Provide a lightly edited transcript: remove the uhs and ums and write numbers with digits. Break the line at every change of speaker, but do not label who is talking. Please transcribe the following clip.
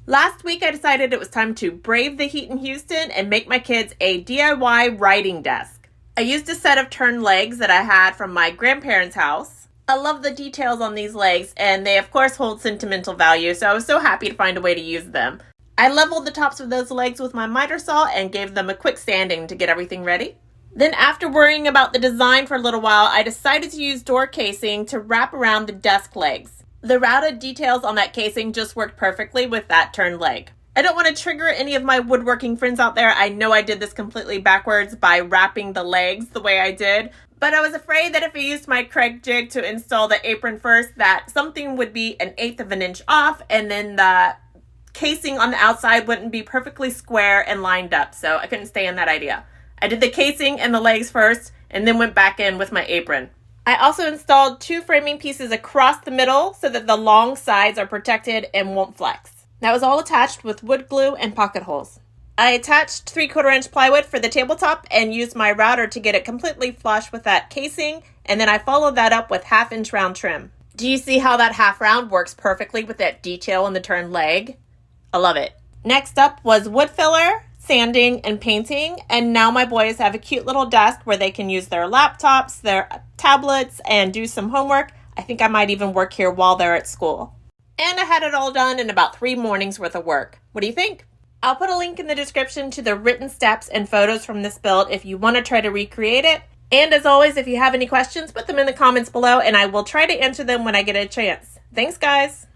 Last week I decided it was time to brave the heat in Houston and make my kids a DIY writing desk. I used a set of turned legs that I had from my grandparents' house. I love the details on these legs, and they of course hold sentimental value, so I was so happy to find a way to use them. I leveled the tops of those legs with my miter saw and gave them a quick sanding to get everything ready. Then after worrying about the design for a little while, I decided to use door casing to wrap around the desk legs. The routed details on that casing just worked perfectly with that turned leg. I don't want to trigger any of my woodworking friends out there. I know I did this completely backwards by wrapping the legs the way I did, but I was afraid that if I used my Craig jig to install the apron first, that something would be 1/8 of an inch off, and then the casing on the outside wouldn't be perfectly square and lined up, so I couldn't stay in that idea. I did the casing and the legs first, and then went back in with my apron. I also installed 2 framing pieces across the middle so that the long sides are protected and won't flex. That was all attached with wood glue and pocket holes. I attached 3/4 inch plywood for the tabletop and used my router to get it completely flush with that casing, and then I followed that up with 1/2 inch round trim. Do you see how that half round works perfectly with that detail in the turned leg? I love it. Next up was wood filler, sanding, and painting, and now my boys have a cute little desk where they can use their laptops, their tablets, and do some homework. I think I might even work here while they're at school. And I had it all done in about 3 mornings worth of work. What do you think? I'll put a link in the description to the written steps and photos from this build if you want to try to recreate it. And as always, if you have any questions, put them in the comments below and I will try to answer them when I get a chance. Thanks, guys.